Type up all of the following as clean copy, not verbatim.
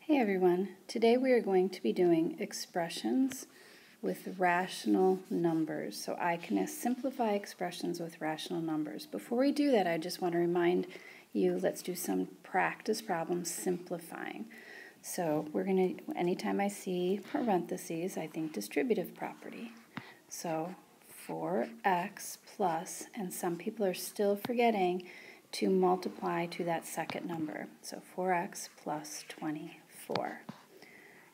Hey everyone, today we are going to be doing expressions with rational numbers. So I can simplify expressions with rational numbers. Before we do that, I just want to remind you, let's do some practice problems simplifying. So we're going to, anytime I see parentheses, I think distributive property. So 4x plus, and some people are still forgetting to multiply to that second number. So 4x plus 24.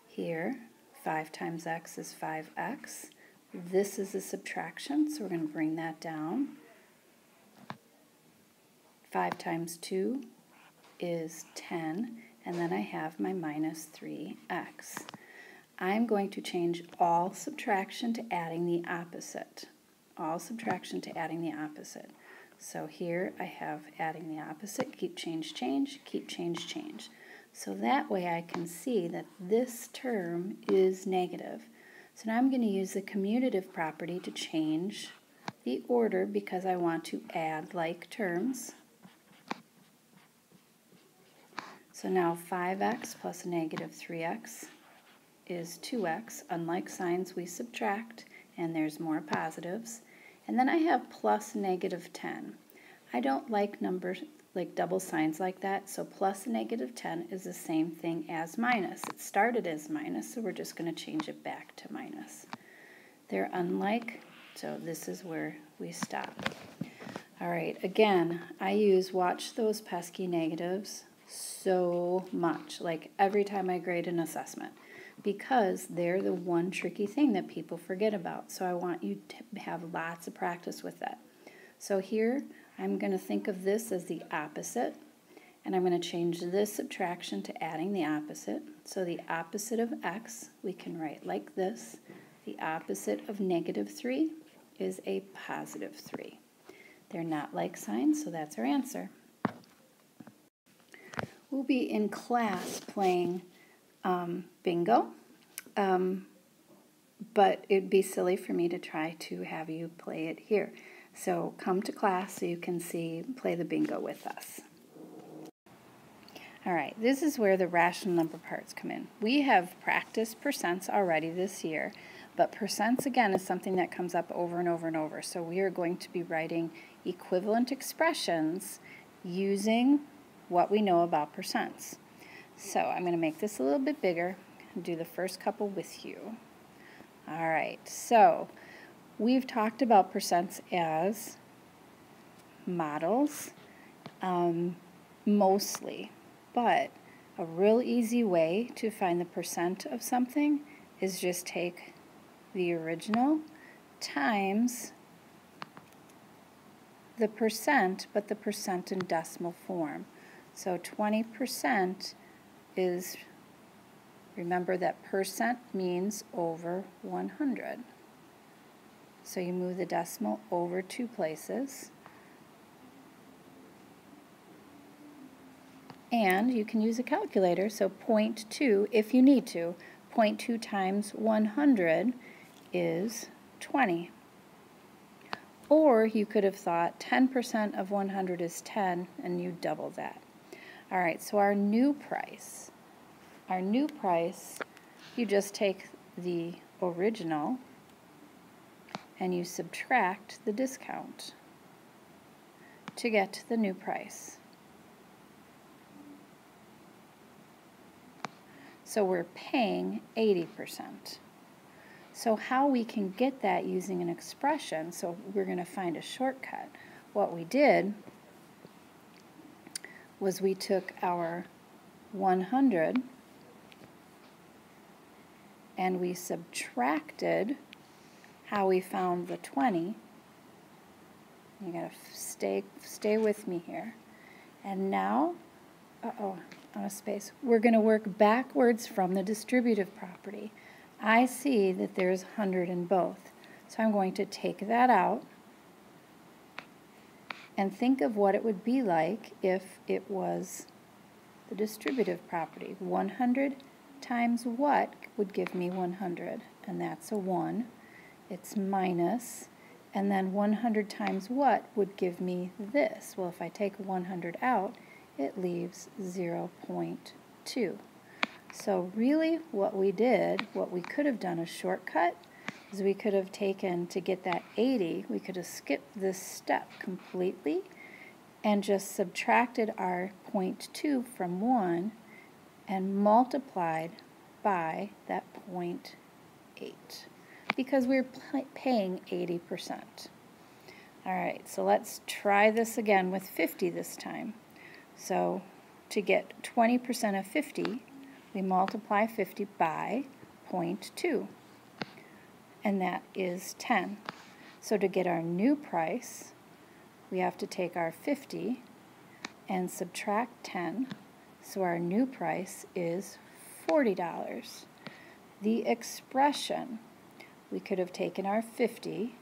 Here, 5 times x is 5x. This is a subtraction, so we're going to bring that down. 5 times 2 is 10, and then I have my minus 3x. I'm going to change all subtraction to adding the opposite. All subtraction to adding the opposite. So here I have adding the opposite, keep, change, change, keep, change, change. So that way I can see that this term is negative. So now I'm going to use the commutative property to change the order because I want to add like terms. So now 5x plus negative 3x is 2x. Unlike signs, we subtract, and there's more positives. And then I have plus negative 10. I don't like numbers like double signs like that, so plus negative 10 is the same thing as minus. It started as minus, so we're just going to change it back to minus. They're unlike, so this is where we stop. All right, again, I use watch those pesky negatives so much, like every time I grade an assessment, because they're the one tricky thing that people forget about. So I want you to have lots of practice with that. So here, I'm going to think of this as the opposite, and I'm going to change this subtraction to adding the opposite. So the opposite of x, we can write like this. The opposite of negative 3 is a positive 3. They're not like signs, so that's our answer. We'll be in class playing bingo, but it'd be silly for me to try to have you play it here. So come to class so you can play the bingo with us. All right, this is where the rational number parts come in. We have practiced percents already this year, but percents again is something that comes up over and over and over. So we are going to be writing equivalent expressions using what we know about percents. So I'm going to make this a little bit bigger and do the first couple with you. All right, so we've talked about percents as models mostly, but a real easy way to find the percent of something is just take the original times the percent, but the percent in decimal form. So 20% is, remember that percent means over 100. So you move the decimal over 2 places. And you can use a calculator, so 0.2 if you need to. 0.2 times 100 is 20. Or you could have thought 10% of 100 is 10, and you double that. All right, so our new price, you just take the original and you subtract the discount to get the new price. So we're paying 80%. So how we can get that using an expression, so we're going to find a shortcut. What we did was we took our 100 and we subtracted how we found the 20. You gotta stay with me here. And now, on a space, we're gonna work backwards from the distributive property. I see that there's 100 in both. So I'm going to take that out and think of what it would be like if it was the distributive property. 100 times what would give me 100? And that's a 1. It's minus, and then 100 times what would give me this? Well, if I take 100 out, it leaves 0.2. So really what we could have done a shortcut is we could have taken, to get that 80, we could have skipped this step completely and just subtracted our 0.2 from 1 and multiplied by that 0.8 because we're paying 80%. All right, so let's try this again with 50 this time. So to get 20% of 50, we multiply 50 by 0.2, and that is 10. So to get our new price, we have to take our 50 and subtract 10, so our new price is $40. The expression, we could have taken our 50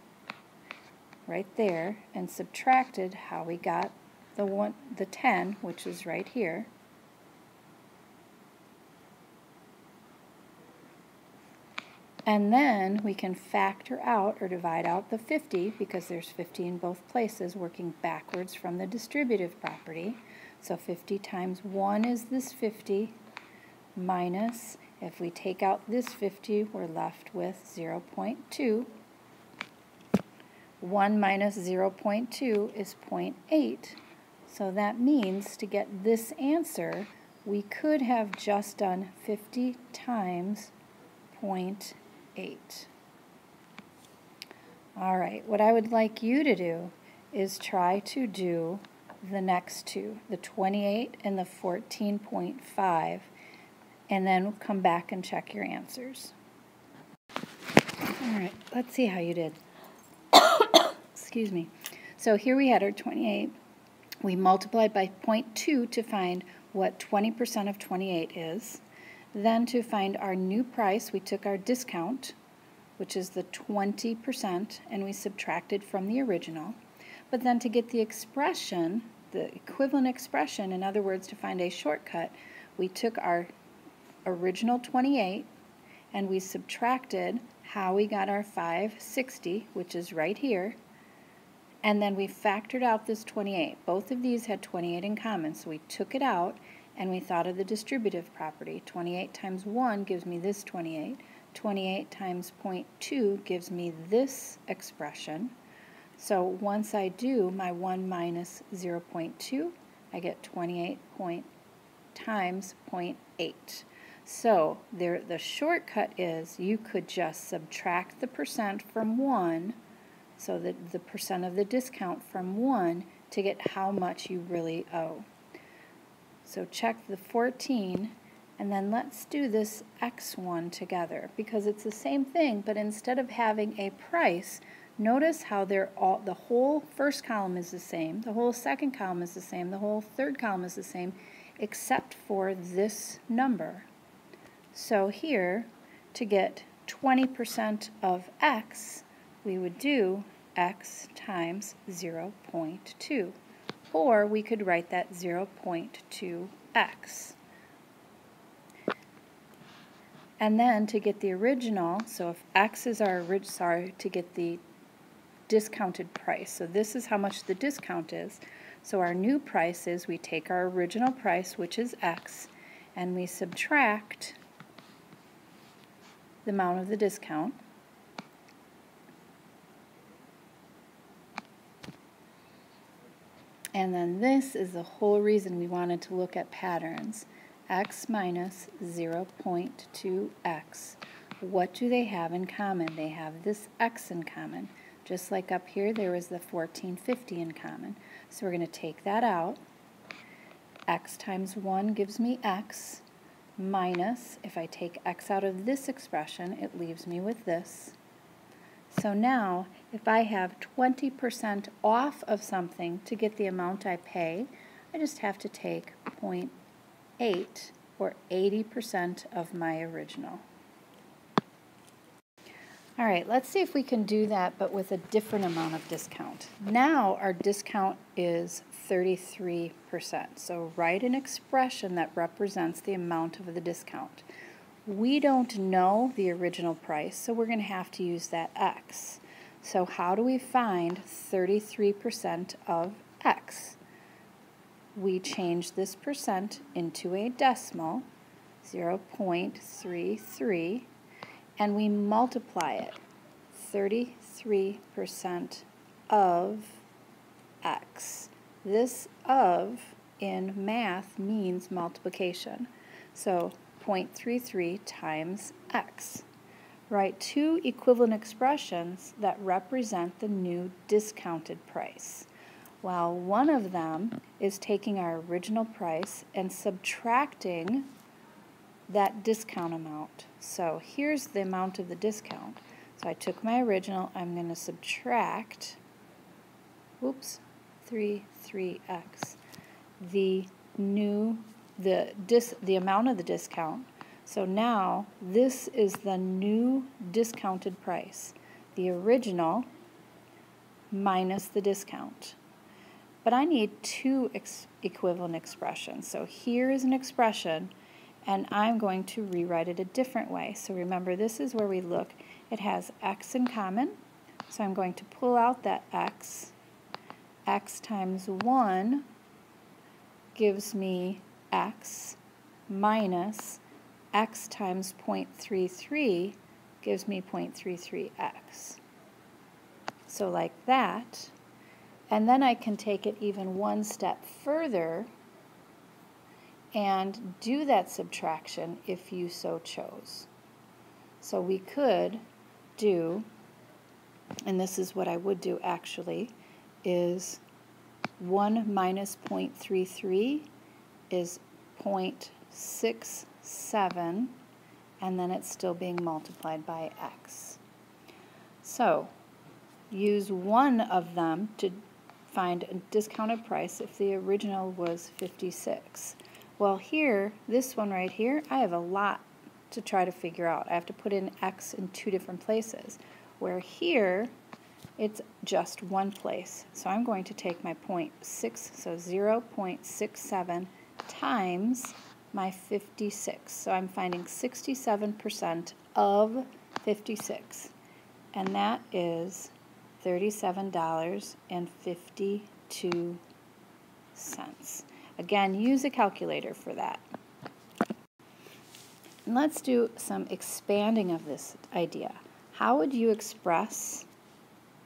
right there and subtracted how we got the 10, which is right here. And then we can factor out or divide out the 50 because there's 50 in both places, working backwards from the distributive property. So 50 times 1 is this 50 minus, if we take out this 50, we're left with 0.2. 1 minus 0.2 is 0.8. So that means to get this answer, we could have just done 50 times 0.8. All right, what I would like you to do is try to do the next two, the 28 and the 14.5, and then come back and check your answers. All right, let's see how you did. Excuse me. So here we had our 28. We multiplied by 0.2 to find what 20% of 28 is. Then to find our new price, we took our discount, which is the 20%, and we subtracted from the original. But then to get the expression, the equivalent expression, in other words, to find a shortcut, we took our original 28 and we subtracted how we got our 560, which is right here, and then we factored out this 28. Both of these had 28 in common, so we took it out and we thought of the distributive property. 28 times 1 gives me this 28. 28 times 0.2 gives me this expression. So once I do my 1 minus 0.2, I get 28 times 0.8. So the shortcut is you could just subtract the percent from 1, so that the percent of the discount from 1 to get how much you really owe. So check the 14, and then let's do this x1 together because it's the same thing, but instead of having a price, notice how the whole first column is the same, the whole second column is the same, the whole third column is the same, except for this number. So here, to get 20% of x, we would do x times 0.2. Or we could write that 0.2x. And then to get the original, so if x is our to get the discounted price. So this is how much the discount is. So our new price is we take our original price, which is x, and we subtract the amount of the discount. And then this is the whole reason we wanted to look at patterns. X minus 0.2x. What do they have in common? They have this x in common. Just like up here, there was the 1450 in common. So we're going to take that out. X times 1 gives me x, minus, if I take x out of this expression, it leaves me with this. So now, if I have 20% off of something to get the amount I pay, I just have to take 0.8, or 80% of my original. All right, let's see if we can do that, but with a different amount of discount. Now our discount is 33%. So write an expression that represents the amount of the discount. We don't know the original price, so we're going to have to use that x. So how do we find 33% of x? We change this percent into a decimal. 0.33, and we multiply it. 33% of x. This of in math means multiplication. So 0.33 times x. Write two equivalent expressions that represent the new discounted price. While one of them is taking our original price and subtracting that discount amount. So here's the amount of the discount. So I took my original, I'm going to subtract, 3x, the amount of the discount. So now this is the new discounted price, the original minus the discount. But I need two equivalent expressions. So here is an expression, and I'm going to rewrite it a different way. So remember, this is where we look. It has x in common, so I'm going to pull out that x. X times 1 gives me x minus x times 0.33 gives me 0.33x. So like that. And then I can take it even one step further and do that subtraction if you so chose. So we could do, and this is what I would do actually, is 1 minus 0.33 is 0.67, and then it's still being multiplied by x. So use one of them to find a discounted price if the original was 56. Well here, this one right here, I have a lot to try to figure out. I have to put in x in two different places, where here it's just one place. So I'm going to take my 0.6, so 0.67 times my 56. So I'm finding 67% of 56, and that is $37.52. Again, use a calculator for that. And let's do some expanding of this idea. How would you express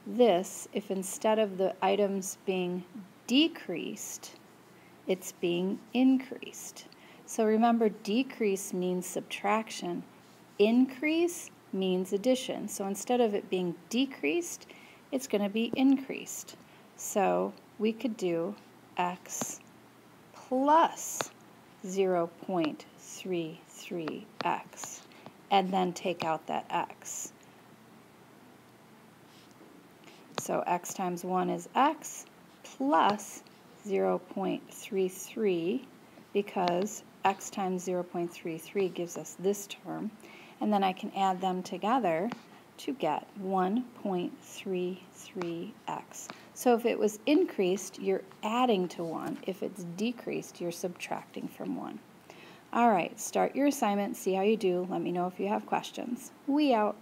this if instead of the items being decreased, it's being increased? So remember, decrease means subtraction. Increase means addition. So instead of it being decreased, it's going to be increased. So we could do x plus 0.33x and then take out that x. So x times 1 is x plus 0.33, because x times 0.33 gives us this term, and then I can add them together to get 1.33x. So if it was increased, you're adding to 1. If it's decreased, you're subtracting from 1. All right, start your assignment, see how you do. Let me know if you have questions. We out.